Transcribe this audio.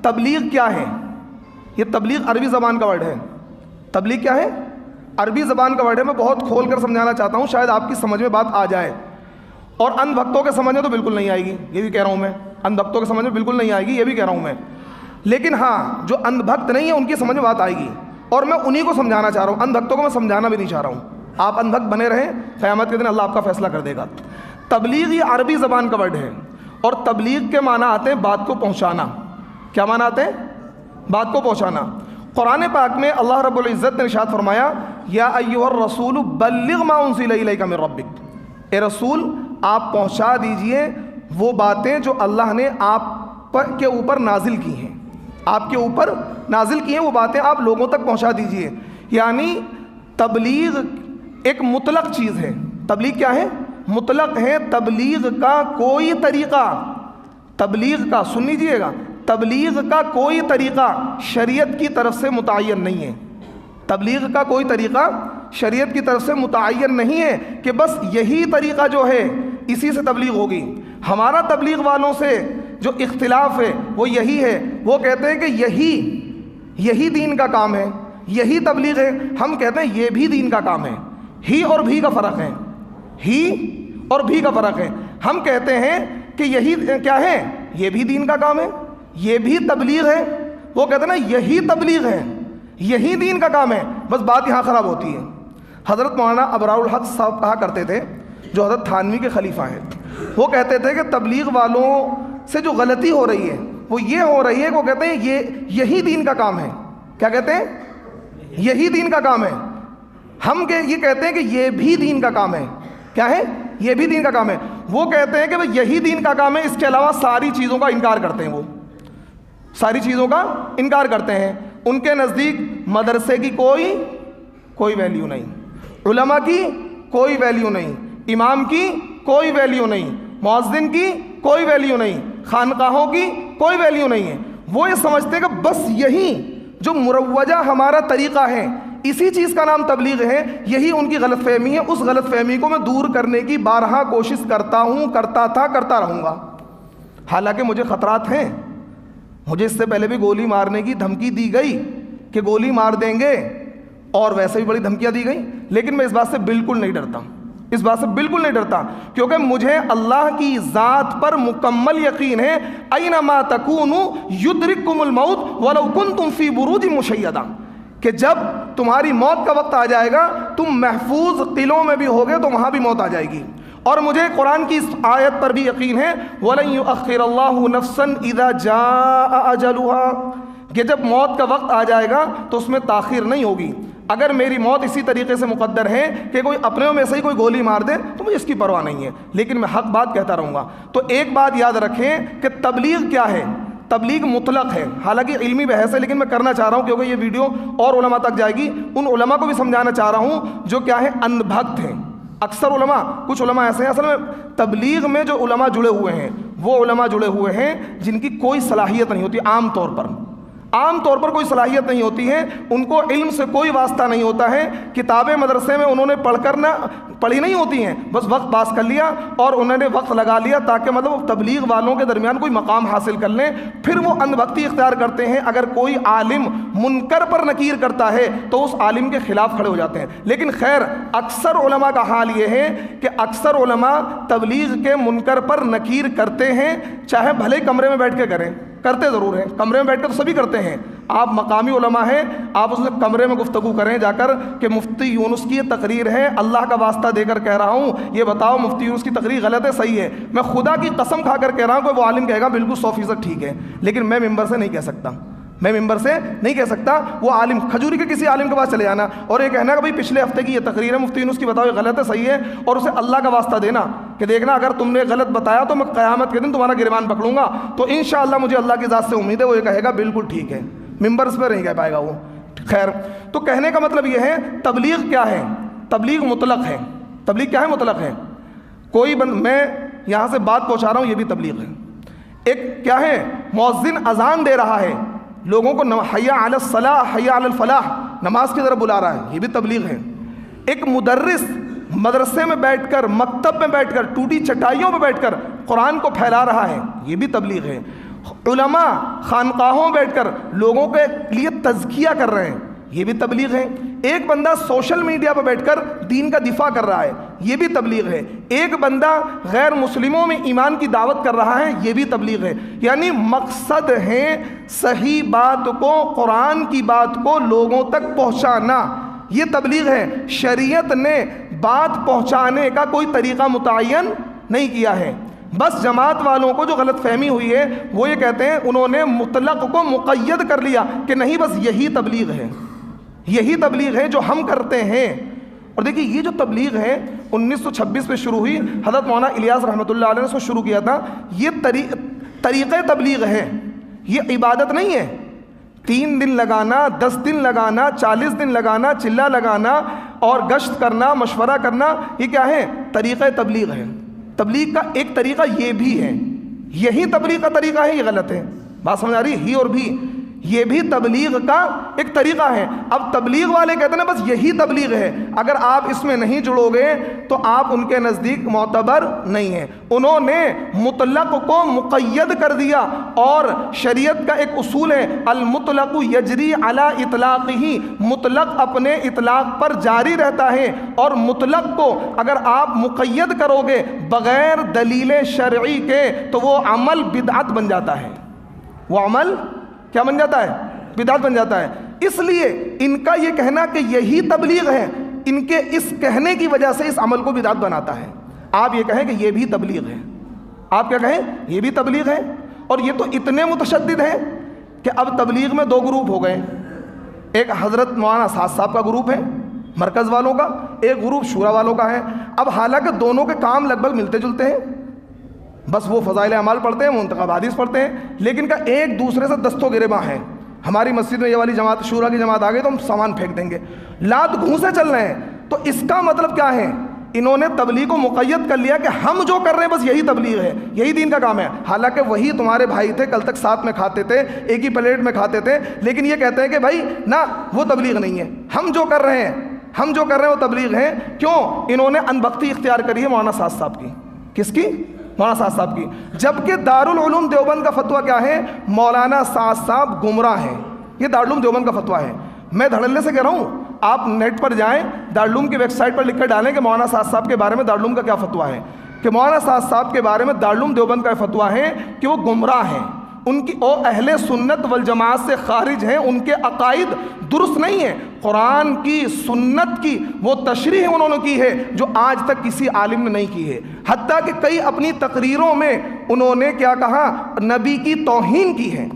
تبلیغ کیا ہے؟ یہ تبلیغ عربی زبان کا ورڈ ہے. تبلیغ کیا ہے؟ عربی زبان کا ورڈ ہے. میں بہت کھول کر سمجھانا چاہتا ہوں، شاید آپ کی سمجھ میں بات آ جائے. اور اندھ بھکتوں کے سمجھ میں تو بالکل نہیں آئے گی، یہ بھی کہہ رہا ہوں میں. اندھ بھکتوں کے سمجھ میں بالکل نہیں آئے گی، یہ بھی کہہ رہا ہوں میں. لیکن ہاں جو اندھ بھکت نہیں ہے ان کی سمجھ میں بات آئے گی، اور میں انہی کو سمجھانا چاہ رہا ہوں. اندھ بھکتوں کو میں سمجھانا بھی نہیں چاہ رہا ہوں. آپ اندھ بھکت بنے رہیں، قیامت کے دن اللہ آپ کا فیصلہ کر دے گا. تبلیغ یہ عربی زبان کا ورڈ ہے، اور تبلیغ کے معنی آتے ہیں بات کو پہنچانا. کیا معنی آتے ہیں؟ بات کو پہنچانا. قرآن پاک میں اللہ رب العزت نے ارشاد فرمایا یا ایھا الرسول بلغ ما انزل الیک من ربک. اے رسول آپ پہنچا دیجئے وہ باتیں جو اللہ نے آپ کے اوپر نازل کی ہیں. آپ کے اوپر نازل کی ہیں وہ باتیں آپ لوگوں تک پہنچا دیجئے. یعنی تبلیغ ایک مطلق چیز ہے. تبلیغ کیا ہے؟ مطلق ہے. تبلیغ کا کوئی طریقہ، تبلیغ کا، سن لیجئے گا، تبلیغ کا کوئی طریقہ شریعت کی طرف سے متعین نہیں ہے. تبلیغ کا کوئی طریقہ شریعت کی طرف سے متعین نہیں ہے کہ بس یہی طریقہ جو ہے اسی سے تبلیغ ہوگی. ہمارا تبلیغ والوں سے جو اختلاف ہے وہ یہی ہے، وہ کہتے ہیں کہ یہی دین کا کام ہے، یہی تبلیغ ہے. ہم کہتے ہیں یہ بھی دین کا کام ہے. ہی اور بھی کا فرق ہے، ہی اور بھی کا فرق ہے. ہم کہتے ہیں کہ یہی کیا ہے؟ یہ بھی دین کا کام ہے، یہ بھی تبلیغ ہے. وہ کہتے ہیں نا یہی تبلیغ ہے، یہی دین کا کام ہے. بس بات یہاں خراب ہوتی ہے. حضرت مولانا ابرار الحق صاحب کہا کرتے تھے، جو حضرت تھانوی کے خلیفہ ہیں، وہ کہتے تھے کہ تبلیغ والوں سے جو غلطی ہو رہی ہے وہ یہ ہو رہی ہے کہ وہ کہتے ہیں یہی دین کا کام ہے. کیا کہتے ہیں؟ یہی دین کا کام ہے. ہم یہ کہتے ہیں کہ یہ بھی دین کا کام ہے. کیا ہے؟ یہ بھی دین کا کام ہے. وہ کہتے ہیں کہ یہی دین کا کام ہے، اس کے علاوہ ساری چیزوں کا انکار کرتے ہیں. وہ ساری چیزوں کا انکار کرتے ہیں. ان کے نزدیک مدرسے کی کوئی ویلیو نہیں، علماء کی کوئی ویلیو نہیں، امام کی کوئی ویلیو نہیں، مؤذن کی کوئی ویلیو نہیں، خانقاہوں کی کوئی ویلیو نہیں ہے. وہ یہ سمجھتے ہیں کہ بس یہی جو مروجہ ہمارا طریقہ ہے اسی چیز کا نام تبلیغ ہے. یہی ان کی غلط فہمی ہے. اس غلط فہمی کو میں دور کرنے کی بارہا کوشش کرتا ہوں، کرتا تھا، کرتا رہوں گا. حالانکہ مجھے خطرات ہیں. مجھے اس سے پہلے بھی گولی مارنے کی دھمکی دی گئی کہ گولی مار دیں گے، اور ویسے بھی بڑی دھمکیاں دی گئیں. لیکن میں اس بات سے بالکل نہیں ڈرتا، اس بات سے بالکل نہیں ڈرتا، کیونکہ مجھے اللہ کی ذات پر مکمل یقین ہے. اینما تکونوا یدرککم الموت ولو کنتم فی بروج مشیدہ، کہ جب تمہاری موت کا وقت آ جائے گا تم محفوظ قلعوں میں بھی ہوگے تو وہاں بھی موت آ جائے گی. اور مجھے قرآن کی اس آیت پر بھی یقین ہے وَلَن يُؤَخِّرَ اللَّهُ نَفْسًا إِذَا جَاءَ أَجَلُهَا، کہ جب موت کا وقت آ جائے گا تو اس میں تاخیر نہیں ہوگی. اگر میری موت اسی طریقے سے مقدر ہے کہ کوئی اپنے میں سے ہی کوئی گولی مار دے تو مجھے اس کی پرواہ نہیں ہے، لیکن میں حق بات کہتا رہوں گا. تو ایک بات یاد رکھیں کہ تبلیغ کیا ہے؟ تبلیغ مطلق ہے. حالانکہ علمی بحث ہے، لیکن میں کرنا چاہ رہا ہوں کیونکہ یہ ویڈیو اور علماء تک جائے گی. ان علماء کو بھی سمجھانا چاہ رہا ہوں جو کیا ہے، اندھ بھکت ہیں. اکثر علماء، کچھ علماء ایسے ہیں اصل میں تبلیغ میں جو علماء جڑے ہوئے ہیں وہ علماء جڑے ہوئے ہیں جن کی کوئی صلاحیت نہیں ہوتی. عام طور پر کوئی صلاحیت نہیں ہوتی ہے. ان کو علم سے کوئی واسطہ نہیں ہوتا ہے. کتابیں مدرسے میں انہوں نے پڑھی نہیں ہوتی ہیں، بس وقت پاس کر لیا اور انہوں نے وقت لگا لیا تاکہ مطلب تبلیغ والوں کے درمیان کوئی مقام حاصل کر لیں. پھر وہ اندھ بھکتی اختیار کرتے ہیں. اگر کوئی عالم منکر پر نکیر کرتا ہے تو اس عالم کے خلاف کھڑے ہو جاتے ہیں. لیکن خیر اکثر علماء کا حال یہ ہے کہ اکثر علماء تبلیغ کے منکر پر نکیر کرتے ہیں، چاہے بھلے کمرے میں بیٹھ کے کرتے ضرور ہیں. کمرے میں بیٹھ کے تو سبھی کرتے ہیں. آپ مقامی علماء ہیں، آپ اس کمرے میں گفتگو کریں جا کر کہ مفتی یونس کی یہ تقریر ہے، اللہ کا واسطہ دے کر کہہ رہا ہوں، یہ بتاؤ مفتی یونس کی تقریر غلط ہے صحیح ہے؟ میں خدا کی قسم کھا کر کہہ رہا ہوں کہ وہ عالم کہے گا بالکل 100% ٹھیک ہے، لیکن میں ممبر سے نہیں کہہ سکتا. وہ عالم کھجوری کے کسی عالم کے پاس چلے جانا اور یہ کہنا کہ بھائی پچھلے ہفتے کی یہ تقریر ہے مفتی یونس کی، بتاؤ یہ غلط ہے صحیح ہے، اور اسے اللہ کا واسطہ دینا کہ دیکھنا اگر تم نے غلط بتایا تو میں قیامت کے دن تمہارا گریبان پکڑوں گا. تو انشاءاللہ مجھے اللہ کی ذات سے امید ہے وہ یہ کہے گا بالکل ٹھیک ہے. ممبرس پہ نہیں کہہ پائے گا وہ. خیر، تو کہنے کا مطلب یہ ہے تبلیغ کیا ہے؟ تبلیغ مطلق ہے. تبلیغ کیا ہے؟ مطلق ہے. میں یہاں سے بات پہنچا رہا ہوں، یہ بھی تبلیغ ہے. ایک کیا ہے؟ مؤذن اذان دے رہا ہے، لوگوں کو حی علی الصلاح حی علی الفلاح نماز کی طرف بلا رہا ہے، یہ بھی تبلیغ ہے. ایک مدرس مدرسے میں بیٹھ کر، مکتب میں بیٹھ کر، ٹوٹی چٹائیوں پہ بیٹھ کر قرآن کو پھیلا رہا ہے، یہ بھی تبلیغ ہے. علماء خانقاہوں بیٹھ کر لوگوں کے لیے تزکیہ کر رہے ہیں، یہ بھی تبلیغ ہے۔ ایک بندہ سوشل میڈیا پہ بیٹھ کر دین کا دفاع کر رہا ہے، یہ بھی تبلیغ ہے۔ ایک بندہ غیر مسلموں میں ایمان کی دعوت کر رہا ہے، یہ بھی تبلیغ ہے۔ یعنی مقصد ہے صحیح بات کو، قرآن کی بات کو لوگوں تک پہنچانا، یہ تبلیغ ہے۔ شریعت نے بات پہنچانے کا کوئی طریقہ متعین نہیں کیا ہے۔ بس جماعت والوں کو جو غلط فہمی ہوئی ہے وہ یہ کہتے ہیں، انہوں نے مطلق کو مقید کر لیا کہ نہیں بس یہی تبلیغ ہے، یہی تبلیغ ہے جو ہم کرتے ہیں۔ اور دیکھیے یہ جو تبلیغ ہے 1926 میں شروع ہوئی، حضرت مولانا الیاس رحمۃ اللہ علیہ نے اس کو شروع کیا تھا۔ یہ طریقہ تبلیغ ہے، یہ عبادت نہیں ہے۔ 3 دن لگانا، 10 دن لگانا، 40 دن لگانا، چلہ لگانا اور گشت کرنا، مشورہ کرنا، یہ کیا ہے؟ طریقہ تبلیغ ہے۔ تبلیغ کا ایک طریقہ یہ بھی ہے، یہی تبلیغ کا طریقہ ہے، یہ غلط ہے۔ بات سمجھ آ رہی ہے؟ ہی اور بھی، یہ بھی تبلیغ کا ایک طریقہ ہے۔ اب تبلیغ والے کہتے ہیں نا بس یہی تبلیغ ہے، اگر آپ اس میں نہیں جڑو گے تو آپ ان کے نزدیک معتبر نہیں ہیں۔ انہوں نے مطلق کو مقید کر دیا، اور شریعت کا ایک اصول ہے المطلق یجری علی اطلاقہ، مطلق اپنے اطلاق پر جاری رہتا ہے، اور مطلق کو اگر آپ مقید کرو گے بغیر دلیل شرعی کے تو وہ عمل بدعت بن جاتا ہے۔ وہ عمل کیا بن جاتا ہے؟ بدعت بن جاتا ہے۔ اس لیے ان کا یہ کہنا کہ یہی تبلیغ ہے، ان کے اس کہنے کی وجہ سے اس عمل کو بدعت بناتا ہے۔ آپ یہ کہیں کہ یہ بھی تبلیغ ہے، آپ کیا کہیں؟ یہ بھی تبلیغ ہے۔ اور یہ تو اتنے متشدد ہیں کہ اب تبلیغ میں 2 گروپ ہو گئے۔ ایک حضرت مولانا سعد صاحب کا گروپ ہے مرکز والوں کا، ایک گروپ شورا والوں کا ہے۔ اب حالانکہ دونوں کے کام لگ بھگ ملتے جلتے ہیں، بس وہ فضائل اعمال پڑھتے ہیں، منتخب حدیث پڑھتے ہیں، لیکن کا ایک دوسرے سے دستوں گریباں ہیں۔ ہماری مسجد میں یہ والی جماعت، شورا کی جماعت آ گئی تو ہم سامان پھینک دیں گے، لات گھونسے چل رہے ہیں۔ تو اس کا مطلب کیا ہے؟ انہوں نے تبلیغ کو مقید کر لیا کہ ہم جو کر رہے ہیں بس یہی تبلیغ ہے، یہی دین کا کام ہے۔ حالانکہ وہی تمہارے بھائی تھے، کل تک ساتھ میں کھاتے تھے، ایک ہی پلیٹ میں کھاتے تھے، لیکن یہ کہتے ہیں کہ بھائی نہ وہ تبلیغ نہیں ہے، ہم جو کر رہے ہیں وہ تبلیغ ہے۔ کیوں؟ انہوں نے انبختی اختیار کری ہے مولانا سعد صاحب کی۔ کس کی؟ مولانا سعد صاحب کی۔ جبکہ دارالعلوم دیوبند کا فتویٰ کیا ہے؟ مولانا سعد صاحب گمراہ ہیں، یہ دارالعلوم دیوبند کا فتویٰ ہے۔ میں دھڑلے سے کہہ رہا ہوں، آپ نیٹ پر جائیں، دارالعلوم کی ویب سائٹ پر لکھ کر ڈالیں کہ مولانا سعد صاحب کے بارے میں دارالعلوم کا کیا فتویٰ ہے، کہ مولانا سعد صاحب کے بارے میں دارالعلوم دیوبند کا فتویٰ ہے کہ وہ گمراہ ہیں، ان کی او اہل سنت والجماعت سے خارج ہیں، ان کے عقائد درست نہیں ہیں۔ قرآن کی، سنت کی وہ تشریح انہوں نے کی ہے جو آج تک کسی عالم نے نہیں کی ہے۔ حتیٰ کہ کئی اپنی تقریروں میں انہوں نے کیا کہا؟ نبی کی توہین کی ہے۔